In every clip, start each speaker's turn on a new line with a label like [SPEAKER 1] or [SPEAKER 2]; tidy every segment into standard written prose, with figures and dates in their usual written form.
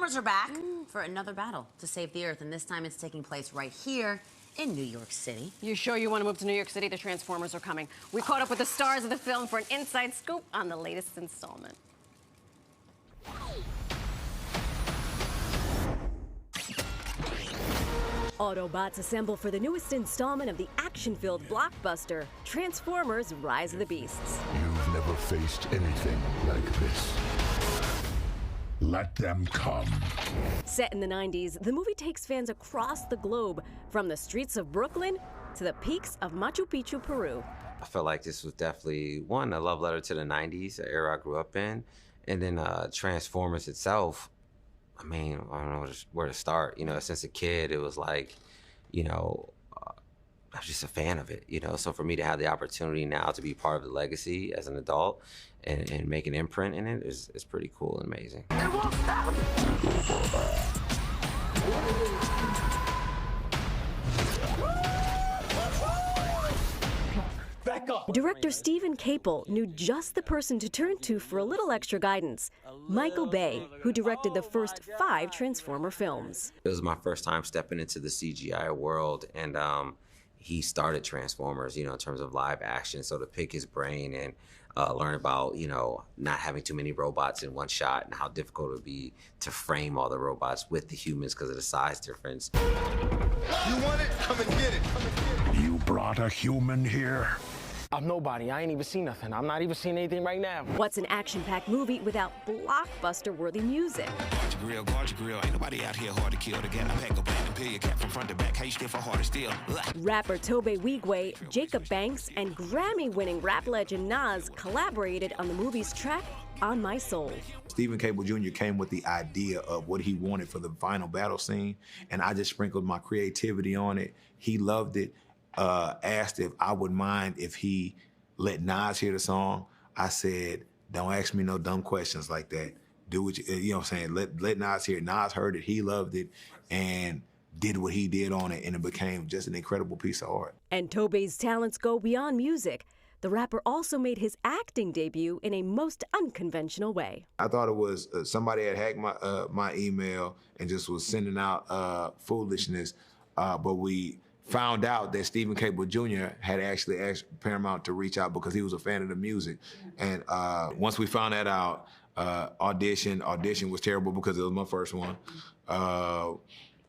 [SPEAKER 1] Transformers are back for another battle to save the Earth, and this time it's taking place right here in New York City.
[SPEAKER 2] You sure you want to move to New York City? The Transformers are coming. We caught up with the stars of the film for an inside scoop on the latest installment.
[SPEAKER 3] Autobots assemble for the newest installment of the action-filled blockbuster, Transformers: Rise of the Beasts.
[SPEAKER 4] You've never faced anything like this. Let them come.
[SPEAKER 3] Set in the 90s, the movie takes fans across the globe, from the streets of Brooklyn to the peaks of Machu Picchu, Peru.
[SPEAKER 5] I felt like this was definitely, one, a love letter to the 90s, the era I grew up in, and then Transformers itself. I mean, I don't know where to start. You know, since a kid, it was like, you know, I was just a fan of it, you know? So for me to have the opportunity now to be part of the legacy as an adult and make an imprint in it is pretty cool and amazing.
[SPEAKER 4] It won't stop.
[SPEAKER 3] Back up. Director Stephen Capel knew just the person to turn to for a little extra guidance. Michael Bay, who directed the first 5 Transformer films.
[SPEAKER 5] It was my first time stepping into the CGI world, and he started Transformers, you know, in terms of live action. So to pick his brain and learn about, you know, not having too many robots in one shot and how difficult it would be to frame all the robots with the humans because of the size difference.
[SPEAKER 6] You want it? Come and get it. Come and get it.
[SPEAKER 4] You brought a human here?
[SPEAKER 7] I'm nobody. I ain't even seen nothing. I'm not even seeing anything right now.
[SPEAKER 3] What's an action-packed movie without blockbuster-worthy music?
[SPEAKER 8] Guard your grill. Ain't nobody out here hard to kill. To get a pack of plan and peel your cap from front to back. How you still for hard to steal?
[SPEAKER 3] Rapper Tobe Wigwe, Jacob Banks, and Grammy-winning rap legend Nas collaborated on the movie's track, On My Soul.
[SPEAKER 9] Stephen Capel Jr. came with the idea of what he wanted for the final battle scene, and I just sprinkled my creativity on it. He loved it. Asked if I would mind if he let Nas hear the song. I said, don't ask me no dumb questions like that. Do what you know what I'm saying? Let Nas hear it. Nas heard it, he loved it, and did what he did on it, and it became just an incredible piece of art.
[SPEAKER 3] And Tobe's talents go beyond music. The rapper also made his acting debut in a most unconventional way.
[SPEAKER 9] I thought it was somebody had hacked my email and just was sending out foolishness, but we found out that Stephen Capel Jr. had actually asked Paramount to reach out because he was a fan of the music. And once we found that out, audition was terrible because it was my first one.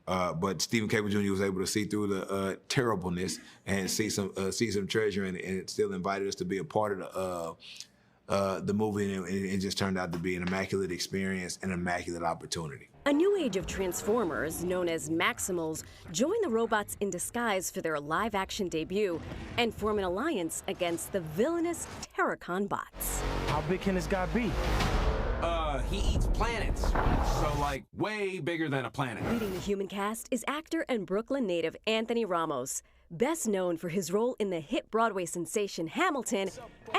[SPEAKER 9] But Stephen Capel Jr. was able to see through the terribleness and see some treasure in it, and it still invited us to be a part of the movie, and it just turned out to be an immaculate experience, an immaculate opportunity.
[SPEAKER 3] A new age of Transformers, known as Maximals, join the robots in disguise for their live-action debut and form an alliance against the villainous Terracon bots.
[SPEAKER 7] How big can this guy be?
[SPEAKER 10] He eats planets, so like way bigger than a planet.
[SPEAKER 3] Leading the human cast is actor and Brooklyn native Anthony Ramos, best known for his role in the hit Broadway sensation Hamilton,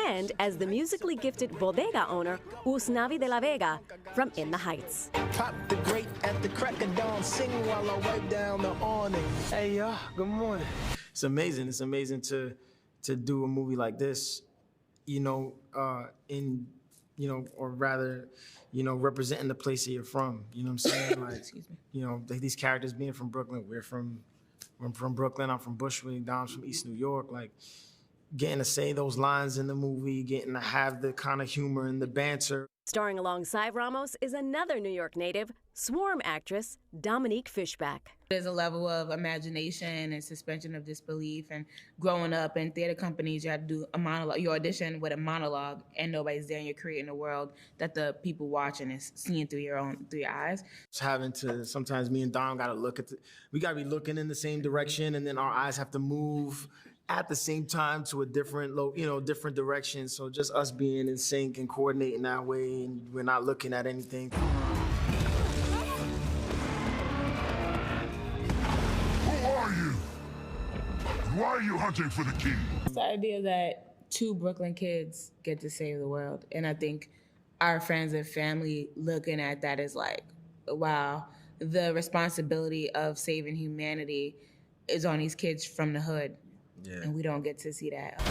[SPEAKER 3] and as the musically gifted bodega owner Usnavi de la Vega from In the Heights.
[SPEAKER 11] Pop the grate at the crack of dawn, sing while I wipe down the awning.
[SPEAKER 7] Hey, y'all, good morning. It's amazing. It's amazing to do a movie like this, you know, or rather, you know, representing the place that you're from. You know what I'm saying? Like, excuse me. You know, these characters being from Brooklyn, I'm from Brooklyn, I'm from Bushwick, Dom's from East New York. Like, getting to say those lines in the movie, getting to have the kind of humor and the banter.
[SPEAKER 3] Starring alongside Ramos is another New York native, Swarm actress Dominique Fishback.
[SPEAKER 12] There's a level of imagination and suspension of disbelief, and growing up in theater companies, you have to do a monologue. You audition with a monologue, and nobody's there, and you're creating a world that the people watching is seeing through your eyes.
[SPEAKER 7] Just having to, sometimes me and Dom gotta we gotta be looking in the same direction, and then our eyes have to move at the same time to a different direction. So just us being in sync and coordinating that way, and we're not looking at anything.
[SPEAKER 4] Who are you? Why are you hunting for the king?
[SPEAKER 12] It's the idea that 2 Brooklyn kids get to save the world. And I think our friends and family looking at that is like, wow, the responsibility of saving humanity is on these kids from the hood. Yeah. And we don't get to see that.